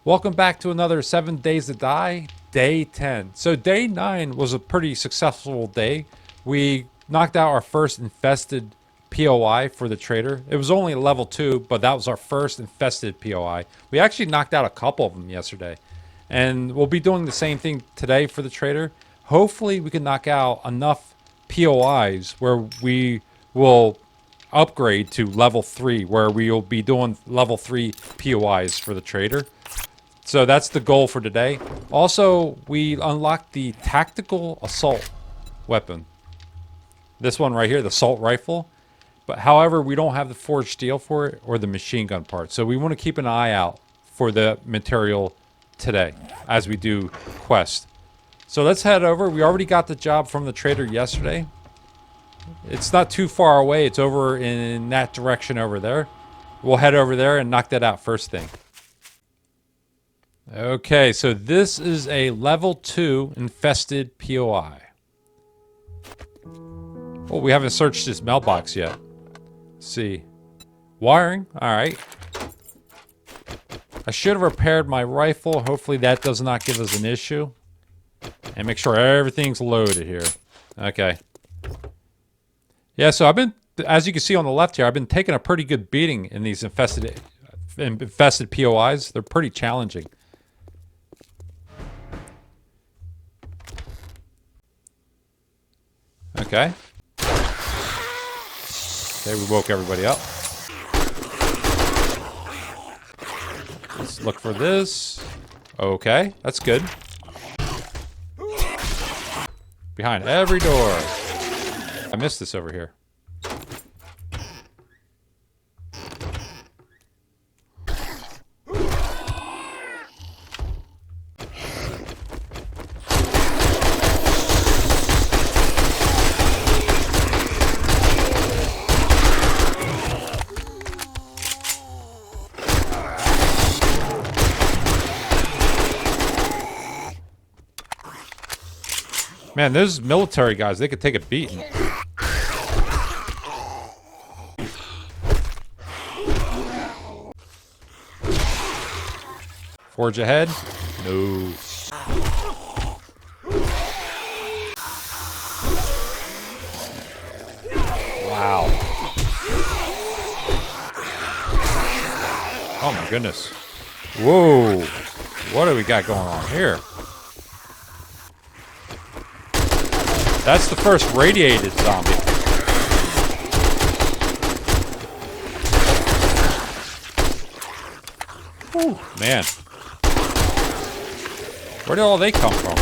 Welcome back to another 7 Days to Die, day 10. So day 9 was a pretty successful day. We knocked out our first infested POI for the trader. It was only level 2, but that was our first infested POI. We actually knocked out a couple of them yesterday. And we'll be doing the same thing today for the trader. Hopefully we can knock out enough POIs where we will upgrade to level 3, where we will be doing level 3 POIs for the trader. So that's the goal for today. Also, we unlocked the tactical assault weapon. This one right here, the assault rifle. But however, we don't have the forged steel for it or the machine gun part. So we want to keep an eye out for the material today as we do quest. So let's head over. We already got the job from the trader yesterday. It's not too far away. It's over in that direction over there. We'll head over there and knock that out first thing. Okay, so this is a level 2 infested POI. Oh, we haven't searched this mailbox yet. Let's see. Wiring, alright. I should have repaired my rifle. Hopefully that does not give us an issue. And make sure everything's loaded here. Okay. Yeah, so I've been, as you can see on the left here, I've been taking a pretty good beating in these infested POIs. They're pretty challenging. Okay. Okay, we woke everybody up. Let's look for this. Okay, that's good. Behind every door. I missed this over here. Man, those military guys, they could take a beating. Forge ahead? No. Wow. Oh my goodness. Whoa. What do we got going on here? That's the first radiated zombie. Whew, man. Where did all they come from?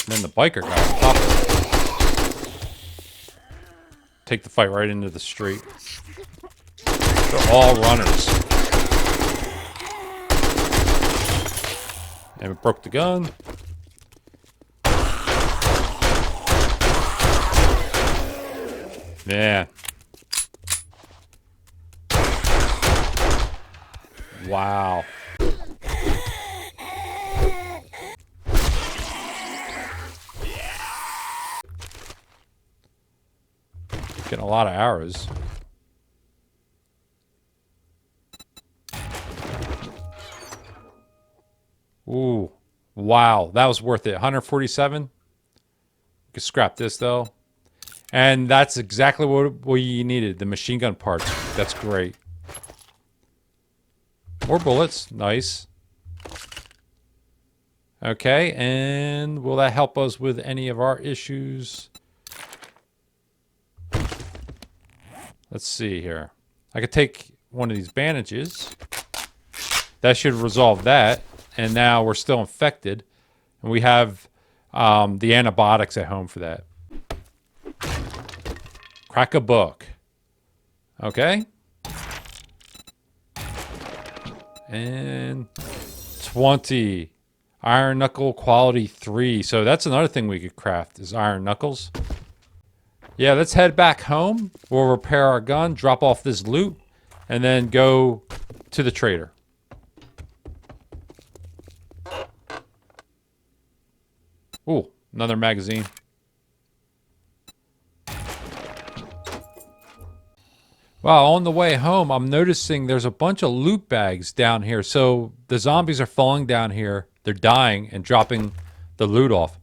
And then the biker guy on top of it. Take the fight right into the street. They're all runners. And we broke the gun. Man. Wow. Getting a lot of arrows. Ooh, wow, that was worth it. 147. We could scrap this though. And that's exactly what we needed, the machine gun parts. That's great. More bullets, nice. Okay, and will that help us with any of our issues? Let's see here. I could take one of these bandages. That should resolve that. And now we're still infected. And we have the antibiotics at home for that. Crack a book. Okay. And 20. Iron knuckle quality 3. So that's another thing we could craft is iron knuckles. Yeah, let's head back home. We'll repair our gun, drop off this loot, and then go to the trader. Ooh, another magazine. Wow, on the way home, I'm noticing there's a bunch of loot bags down here. So the zombies are falling down here. They're dying and dropping the loot off.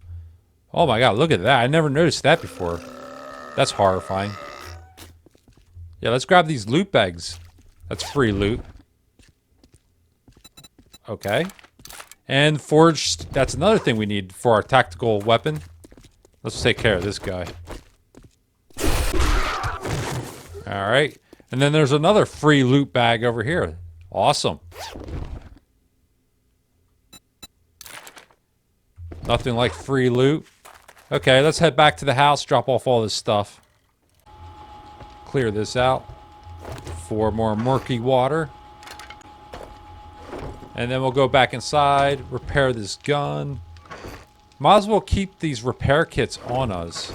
Oh my god, look at that. I never noticed that before. That's horrifying. Yeah, let's grab these loot bags. That's free loot. Okay. And forged, that's another thing we need for our tactical weapon. Let's take care of this guy. Alright. And then there's another free loot bag over here. Awesome. Nothing like free loot. Okay, let's head back to the house, drop off all this stuff. Clear this out. 4 more murky water. And then we'll go back inside, repair this gun. Might as well keep these repair kits on us.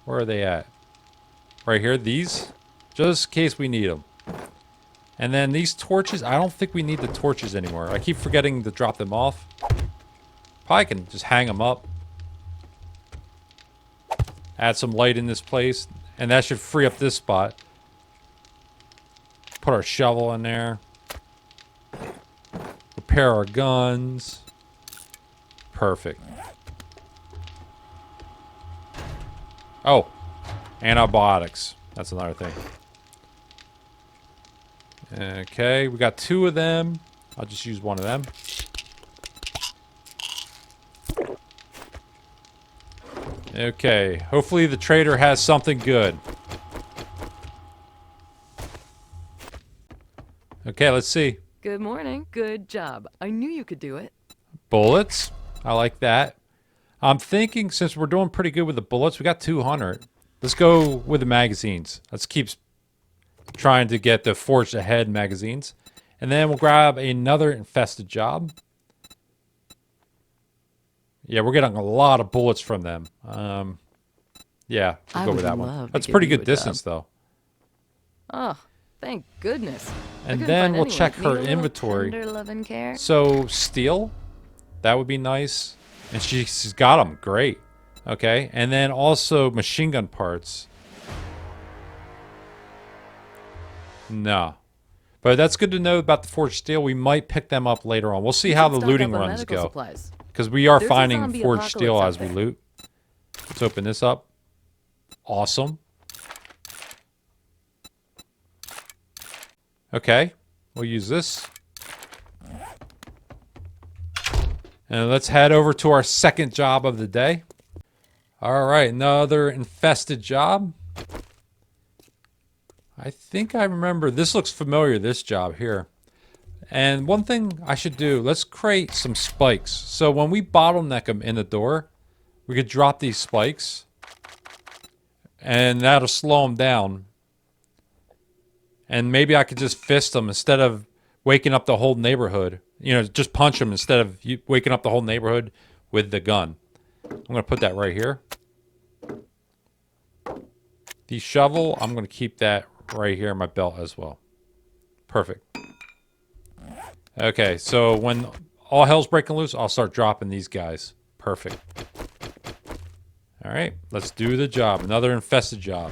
Where are they at? Right here, these. Just in case we need them. And then these torches, I don't think we need the torches anymore. I keep forgetting to drop them off. Probably can just hang them up. Add some light in this place. And that should free up this spot. Put our shovel in there. Repair our guns. Perfect. Oh, antibiotics. That's another thing. Okay, we got 2 of them. I'll just use one of them. Okay, hopefully the trader has something good. Okay, let's see. Good morning. Good job. I knew you could do it. Bullets. I like that. I'm thinking since we're doing pretty good with the bullets, we got 200. Let's go with the magazines. Let's keep trying to get the Forged Ahead magazines. And then we'll grab another Infested Job. Yeah, we're getting a lot of bullets from them. Yeah, we'll go with that one. That's pretty good distance, though. Oh, thank goodness. And then we'll check her inventory. So, steel. That would be nice. And she's got them. Great. Okay. And then also machine gun parts. No. But that's good to know about the forged steel. We might pick them up later on. We'll see how the looting runs go. Because we are finding forged steel as we loot. Let's open this up. Awesome. Okay. We'll use this. And let's head over to our second job of the day. Alright, another infested job. I think I remember, this looks familiar, this job here. And one thing I should do, let's create some spikes. So when we bottleneck them in the door, we could drop these spikes. And that'll slow them down. And maybe I could just fist them instead of waking up the whole neighborhood. You know, just punch them instead of waking up the whole neighborhood with the gun. I'm going to put that right here. The shovel, I'm going to keep that right here in my belt as well. Perfect. Okay, so when all hell's breaking loose, I'll start dropping these guys. Perfect. All right, let's do the job. Another infested job.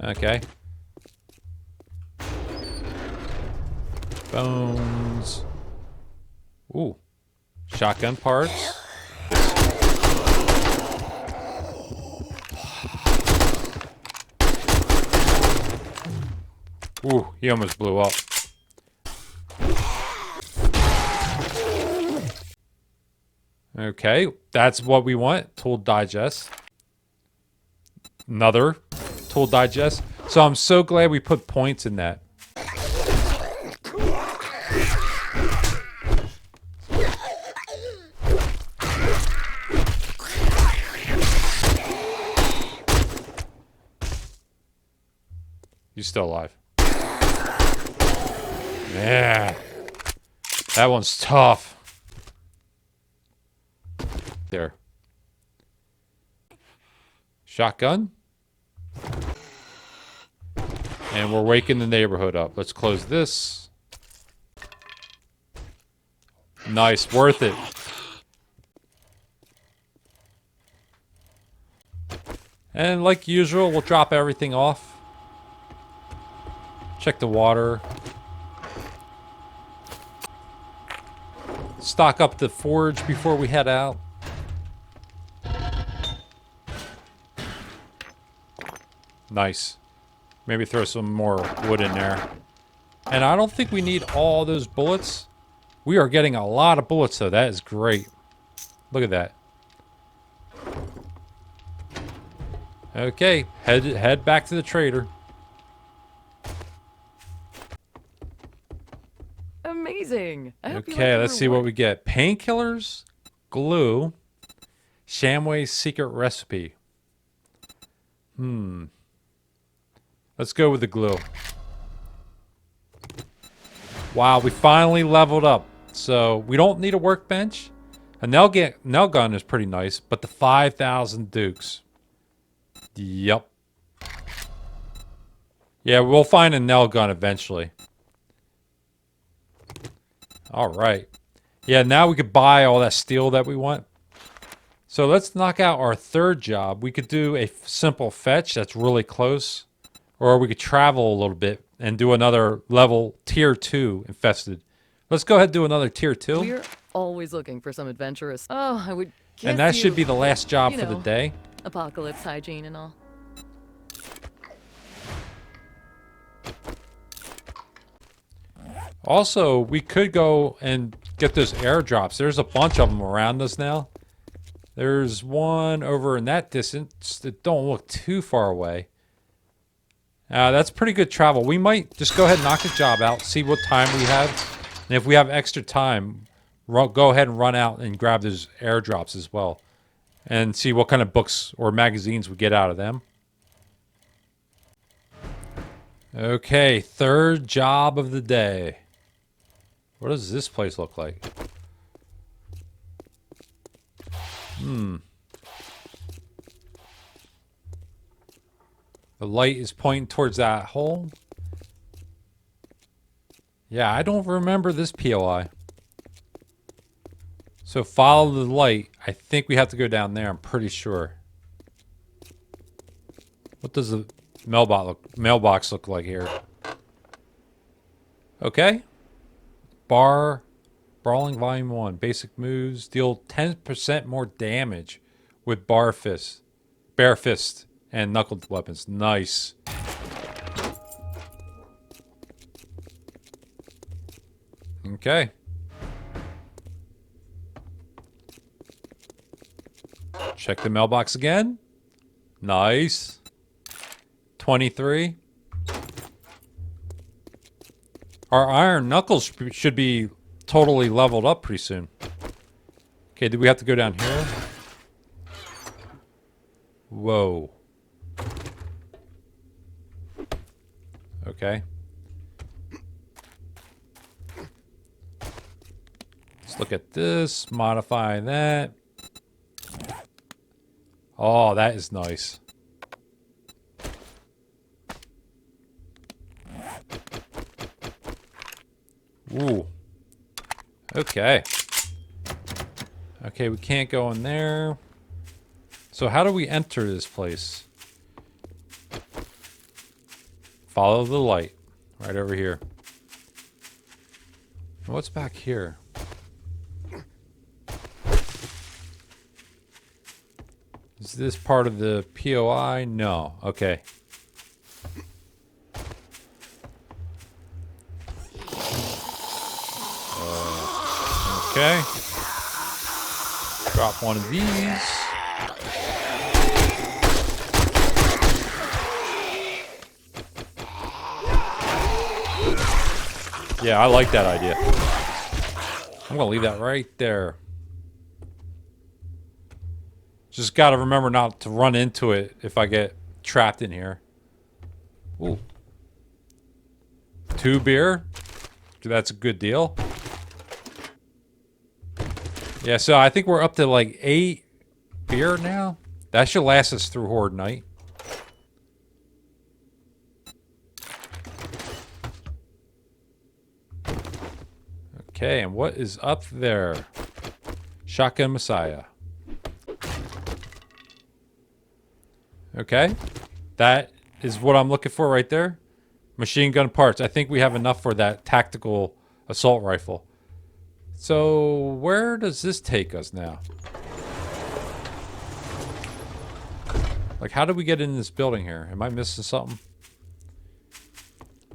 Okay. Bones. Ooh. Shotgun parts. Ooh, he almost blew up. Okay, that's what we want. Tool digest. Another tool digest. So I'm so glad we put points in that. He's still alive. Yeah. That one's tough. There. Shotgun. And we're waking the neighborhood up. Let's close this. Nice. Worth it. And like usual, we'll drop everything off. Check the water. Stock up the forge before we head out. Nice. Maybe throw some more wood in there. And I don't think we need all those bullets. We are getting a lot of bullets though. That is great. Look at that. Okay, head back to the trader. Amazing. I hope you like Okay, the let's see what reward. we get. Painkillers, glue, Shamway's secret recipe. Let's go with the glue. Wow, we finally leveled up. So we don't need a workbench. A nail gun is pretty nice, but the 5,000 dukes. Yep. Yeah, we'll find a nail gun eventually. All right. Yeah, now we could buy all that steel that we want. So let's knock out our third job. We could do a simple fetch that's really close. Or we could travel a little bit and do another level tier 2 infested. Let's go ahead and do another tier 2. We're always looking for some adventurous. Oh, I would guess And that should you- be the last job you for the know, day. Apocalypse hygiene and all. Also, we could go and get those airdrops. There's a bunch of them around us now. There's one over in that distance that don't look too far away. That's pretty good travel. We might just go ahead and knock the job out, see what time we have. And if we have extra time, go ahead and run out and grab those airdrops as well. And see what kind of books or magazines we get out of them. Okay, third job of the day. What does this place look like? The light is pointing towards that hole. Yeah, I don't remember this POI. So follow the light. I think we have to go down there. I'm pretty sure. What does the mailbox look like here? Okay. Brawling Volume 1. Basic moves. Deal 10% more damage with bare fist, and knuckled weapons. Nice. Okay. Check the mailbox again. Nice. 23. Our iron knuckles should be totally leveled up pretty soon. Okay, do we have to go down here? Whoa. Okay. Let's look at this. Modify that. Oh, that is nice. Ooh. Okay. Okay, we can't go in there. So how do we enter this place? Follow the light. Right over here. What's back here? Is this part of the POI? No. Okay. Okay. Drop one of these. Yeah, I like that idea. I'm gonna leave that right there. Just gotta remember not to run into it if I get trapped in here. Ooh. 2 beer. That's a good deal. Yeah, so I think we're up to like 8 beer now. That should last us through Horde Night. Okay, and what is up there? Shotgun Messiah. Okay. That is what I'm looking for right there. Machine gun parts. I think we have enough for that tactical assault rifle. So where does this take us now? Like, how do we get in this building here? Am I missing something?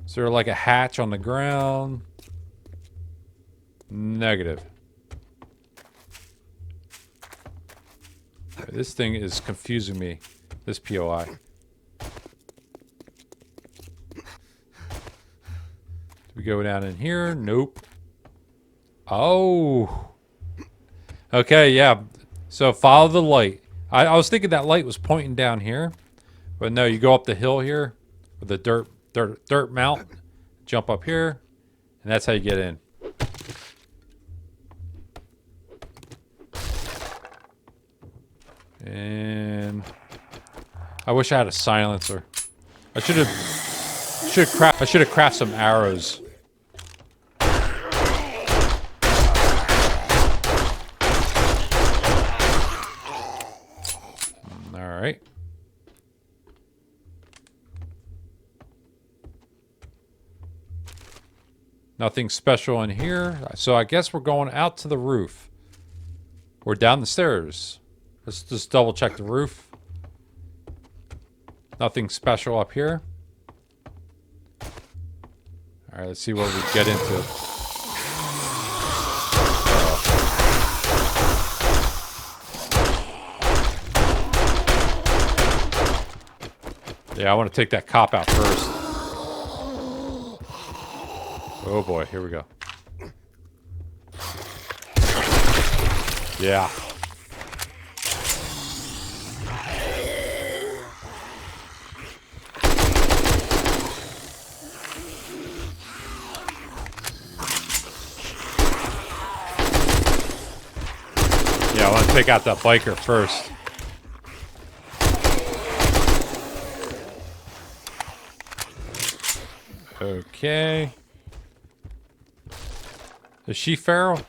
Is there like a hatch on the ground? Negative. This thing is confusing me. This POI. Do we go down in here? Nope. Oh. Okay, yeah. So follow the light. I was thinking that light was pointing down here. But no, you go up the hill here with the dirt mount. Jump up here. And that's how you get in. And I wish I had a silencer. I should have crafted some arrows. All right. Nothing special in here. So I guess we're going out to the roof. Or down the stairs. Let's just double check the roof. Nothing special up here. Alright, let's see what we get into. Yeah, I want to take that cop out first. Oh boy, here we go. Yeah. Yeah, I want to take out that biker first. Okay. Is she feral?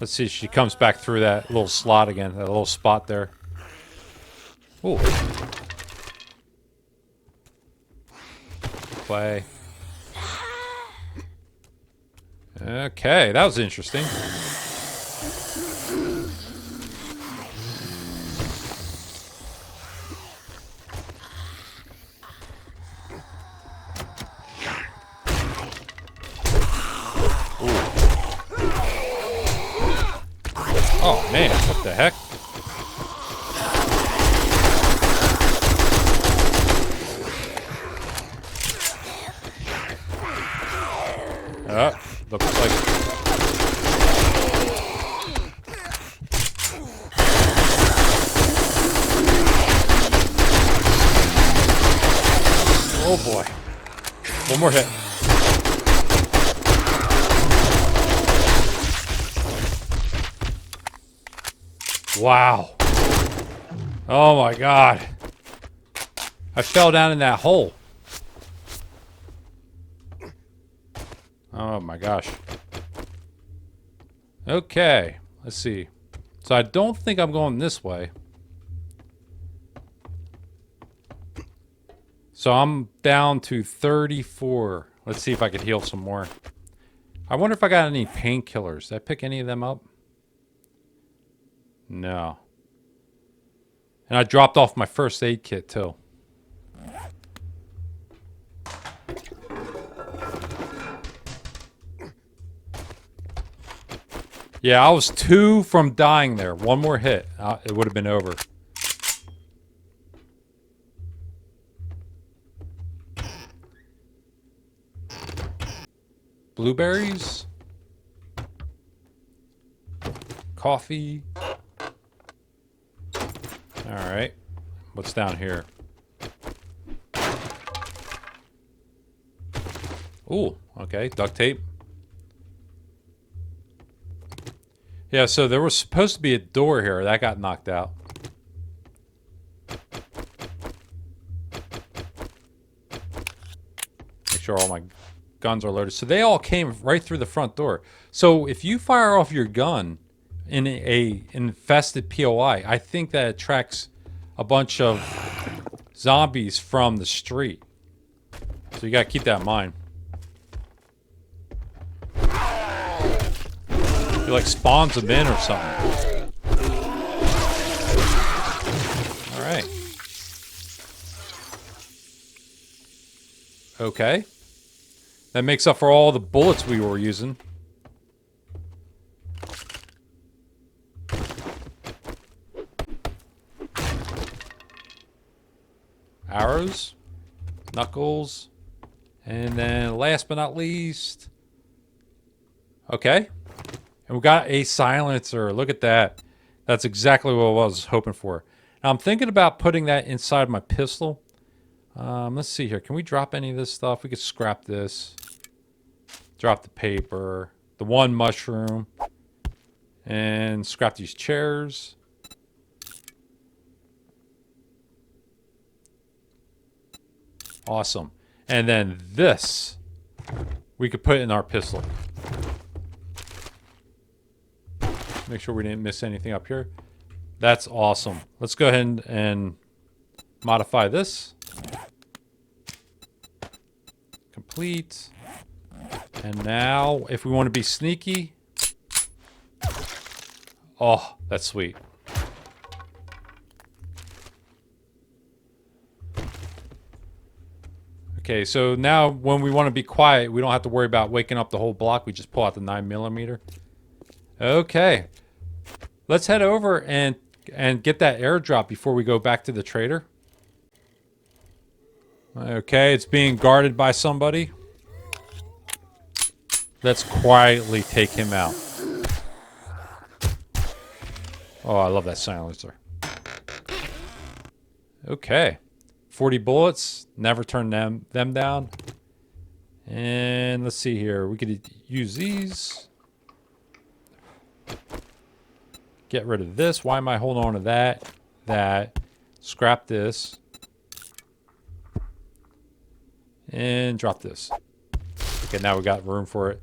Let's see if she comes back through that little slot again, that little spot there. Ooh. Play. Okay, that was interesting. Oh man, what the heck? Looks like... Oh boy. One more hit. Wow. Oh my god. I fell down in that hole. Oh my gosh. Okay. Let's see. So I don't think I'm going this way. So I'm down to 34. Let's see if I could heal some more. I wonder if I got any painkillers. Did I pick any of them up? No. And I dropped off my first aid kit too. Yeah, I was 2 from dying there. One more hit. It would have been over. Blueberries? Coffee? Alright. What's down here? Ooh, okay. Duct tape. Yeah, so there was supposed to be a door here. That got knocked out. Make sure all my guns are loaded. So they all came right through the front door. So if you fire off your gun in a infested POI, I think that attracts a bunch of zombies from the street. So you gotta keep that in mind. It like spawns them in or something. Alright. Okay. That makes up for all the bullets we were using. Arrows. Knuckles. And then last but not least. Okay. And we got a silencer. Look at that. That's exactly what I was hoping for. Now I'm thinking about putting that inside my pistol. Let's see here. Can we drop any of this stuff? We could scrap this. Drop the paper. The one mushroom. And scrap these chairs. Awesome. And then this, we could put in our pistol. Make sure we didn't miss anything up here. That's awesome. Let's go ahead and modify this. Complete. And now, if we want to be sneaky. Oh, that's sweet. Okay, so now when we want to be quiet, we don't have to worry about waking up the whole block. We just pull out the 9mm. Okay. Let's head over and get that airdrop before we go back to the trader. Okay, it's being guarded by somebody. Let's quietly take him out. Oh, I love that silencer. Okay. 40 bullets. Never turn them down. And let's see here. We could use these. Get rid of this. Why am I holding on to that? That. Scrap this. And drop this. Okay, now we got room for it.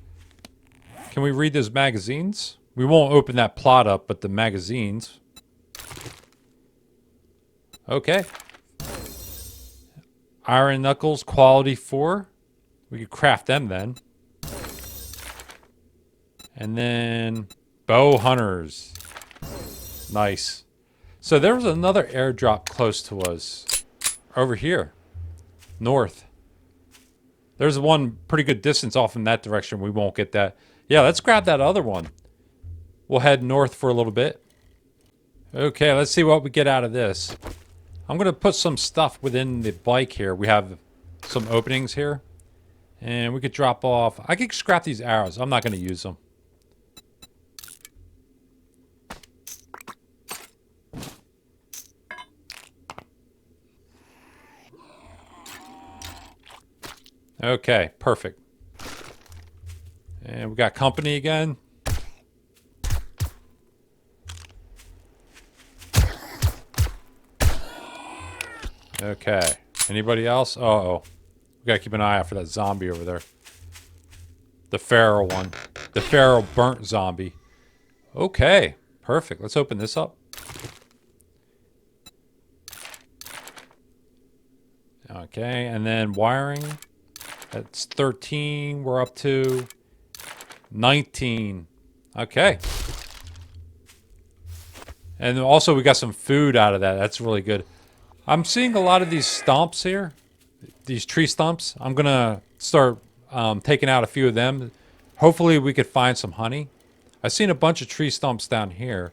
Can we read those magazines? We won't open that plot up, but the magazines. Okay. Iron knuckles, quality 4. We could craft them then. And then bow hunters. Nice. So there was another airdrop close to us. Over here. North. There's one pretty good distance off in that direction. We won't get that. Yeah, let's grab that other one. We'll head north for a little bit. Okay, let's see what we get out of this. I'm going to put some stuff within the bike here. We have some openings here. And we could drop off. I could scrap these arrows. I'm not going to use them. Okay, perfect. And we got company again. Okay. Anybody else? Uh-oh. We gotta keep an eye out for that zombie over there. The feral one. The feral burnt zombie. Okay. Perfect. Let's open this up. Okay, and then wiring. That's 13. We're up to 19. Okay. And also we got some food out of that. That's really good. I'm seeing a lot of these stumps here. These tree stumps. I'm going to start taking out a few of them. Hopefully we could find some honey. I've seen a bunch of tree stumps down here.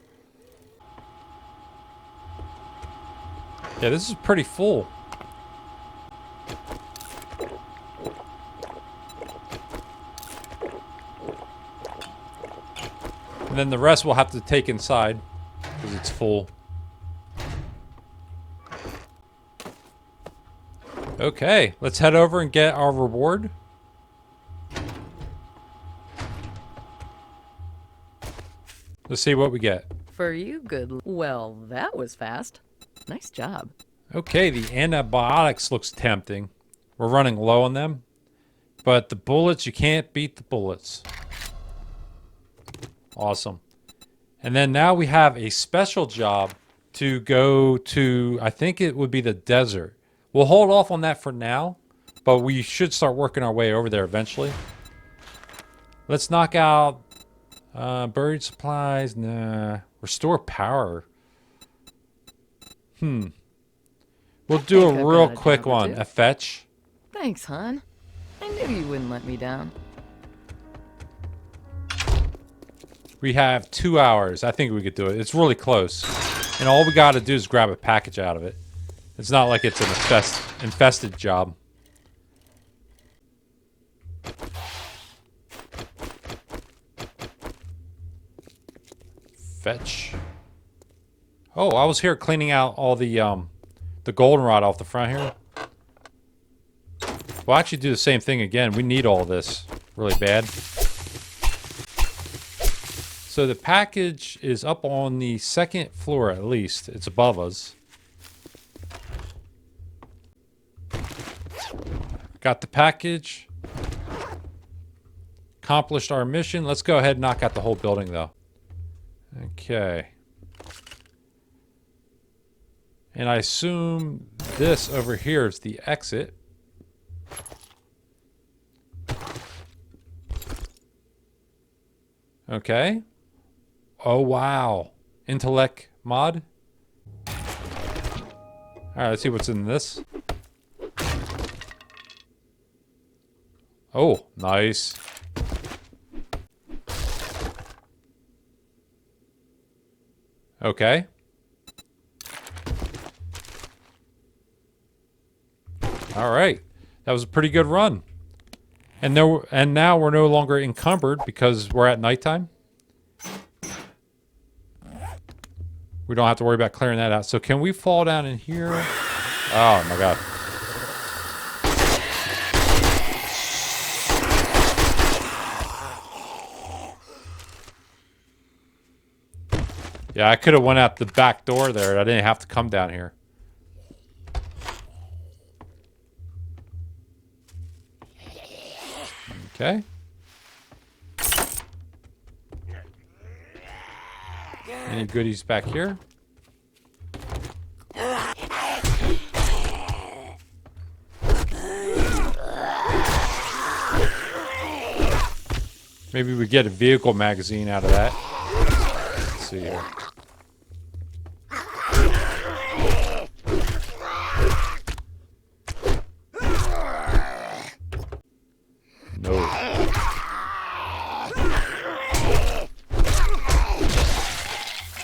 Yeah, this is pretty full. And then the rest we'll have to take inside because it's full. Okay, let's head over and get our reward. Let's see what we get. For you, good. Well, that was fast. Nice job. Okay, the antibiotics looks tempting. We're running low on them. But the bullets, you can't beat the bullets. Awesome. And then now we have a special job to go to, I think it would be the desert. We'll hold off on that for now, but we should start working our way over there eventually. Let's knock out buried supplies. Nah. Restore power. We'll do a real quick one. A fetch. Thanks, hon. I knew you wouldn't let me down. We have 2 hours. I think we could do it. It's really close. And all we got to do is grab a package out of it. It's not like it's an infested job. Fetch. Oh, I was here cleaning out all the goldenrod off the front here. We'll actually do the same thing again. We need all this really bad. So the package is up on the 2nd floor at least. It's above us. Got the package. Accomplished our mission. Let's go ahead and knock out the whole building though. Okay. And I assume this over here is the exit. Okay. Oh, wow. Intellect mod. Alright, let's see what's in this. Oh, nice. Okay. Alright. That was a pretty good run. And now we're no longer encumbered because we're at nighttime. We don't have to worry about clearing that out. So can we fall down in here? Oh my god. Yeah, I could have went out the back door there. I didn't have to come down here. Okay. Any goodies back here? Maybe we get a vehicle magazine out of that. Let's see here. No.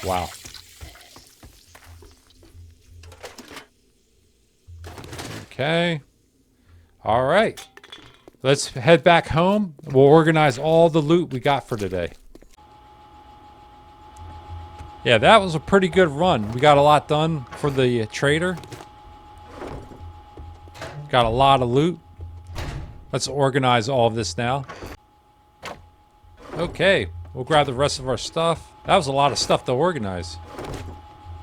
Wow. Okay. All right. Let's head back home. We'll organize all the loot we got for today. Yeah, that was a pretty good run. We got a lot done for the trader. Got a lot of loot. Let's organize all of this now. Okay, we'll grab the rest of our stuff. That was a lot of stuff to organize.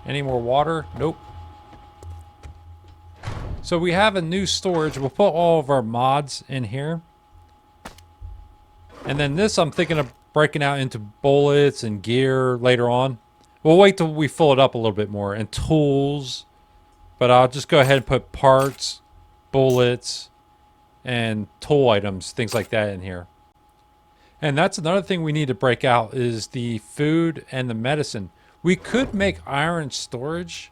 Any more water? Nope. So we have a new storage. We'll put all of our mods in here. And then this I'm thinking of breaking out into bullets and gear later on. We'll wait till we fill it up a little bit more. And tools. But I'll just go ahead and put parts, bullets, and tool items, things like that in here. And that's another thing we need to break out is the food and the medicine. We could make iron storage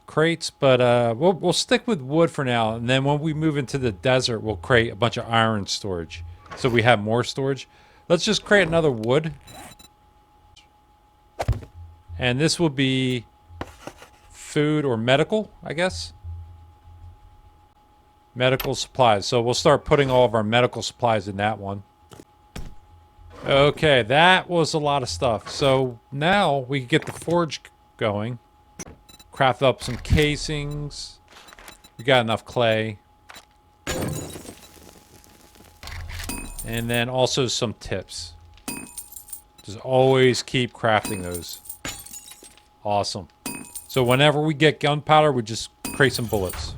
crates, but we'll stick with wood for now. And then when we move into the desert, we'll create a bunch of iron storage. So we have more storage. Let's just create another wood. And this will be food or medical, I guess. Medical supplies. So we'll start putting all of our medical supplies in that one. Okay, that was a lot of stuff. So now we can get the forge going. Craft up some casings. We got enough clay. And then also some tips. Just always keep crafting those. Awesome. So whenever we get gunpowder, we just create some bullets.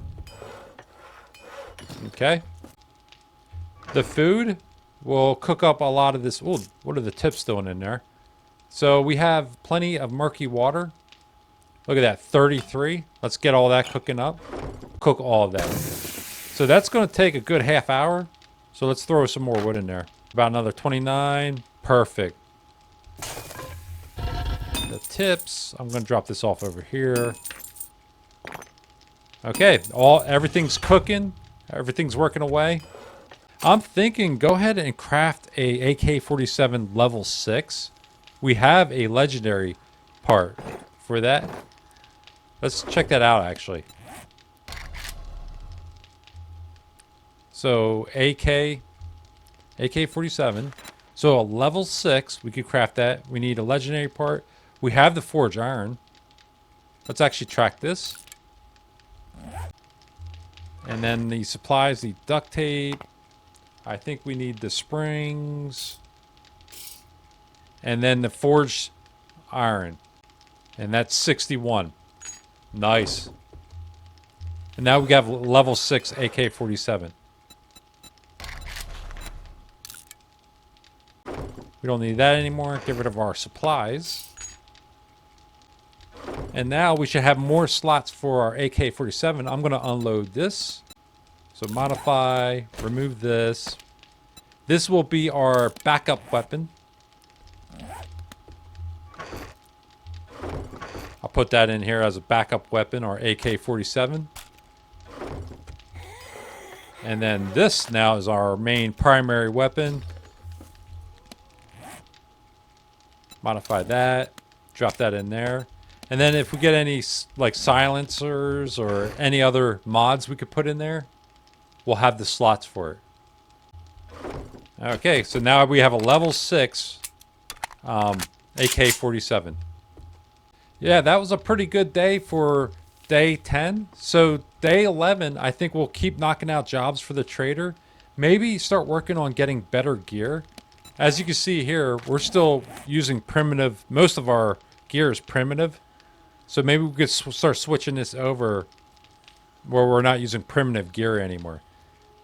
Okay. The food will cook up a lot of this. Ooh, what are the tips doing in there? So we have plenty of murky water. Look at that, 33. Let's get all that cooking up. Cook all of that. So that's going to take a good half hour. So let's throw some more wood in there. About another 29. Perfect. The tips. I'm going to drop this off over here. Okay, everything's cooking. Everything's working away. I'm thinking go ahead and craft a AK-47 level 6. We have a legendary part for that. Let's check that out actually. So AK-47. So a level 6, we could craft that. We need a legendary part. We have the forge iron. Let's actually track this. And then the supplies, the duct tape. I think we need the springs. And then the forged iron. And that's 61. Nice. And now we have level 6 AK-47. We don't need that anymore. Get rid of our supplies. And now we should have more slots for our AK-47. I'm going to unload this. So modify, remove this. This will be our backup weapon. I'll put that in here as a backup weapon, our AK-47. And then this now is our main primary weapon. Modify that. Drop that in there. And then if we get any like silencers or any other mods we could put in there, we'll have the slots for it. Okay, so now we have a level 6 AK-47. Yeah, that was a pretty good day for day 10. So day 11, I think we'll keep knocking out jobs for the trader. Maybe start working on getting better gear. As you can see here, we're still using primitive. Most of our gear is primitive. So maybe we could start switching this over where we're not using primitive gear anymore.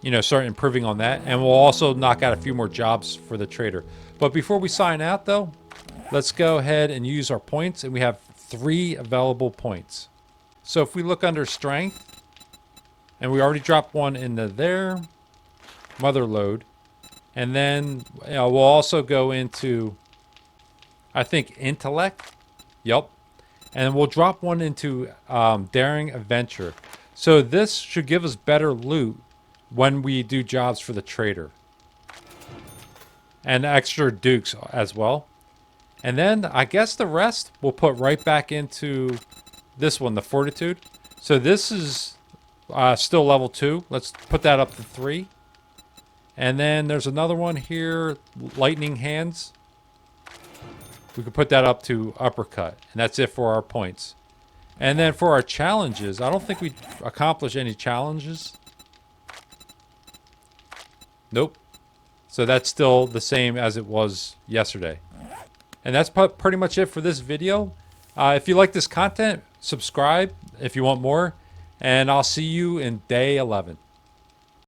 You know, start improving on that. And we'll also knock out a few more jobs for the trader. But before we sign out, though, let's go ahead and use our points. And we have 3 available points. So if we look under strength, and we already dropped one into there, mother load. And then we'll also go into, I think, intellect. Yup. And we'll drop one into daring adventure. So this should give us better loot when we do jobs for the trader. And extra dukes as well. And then I guess the rest we'll put right back into this one, the fortitude. So this is still level 2. Let's put that up to 3. And then there's another one here, lightning hands. We could put that up to uppercut. And that's it for our points. And then for our challenges, I don't think we accomplished any challenges. Nope. So that's still the same as it was yesterday. And that's pretty much it for this video. If you like this content, subscribe if you want more. And I'll see you in day 11.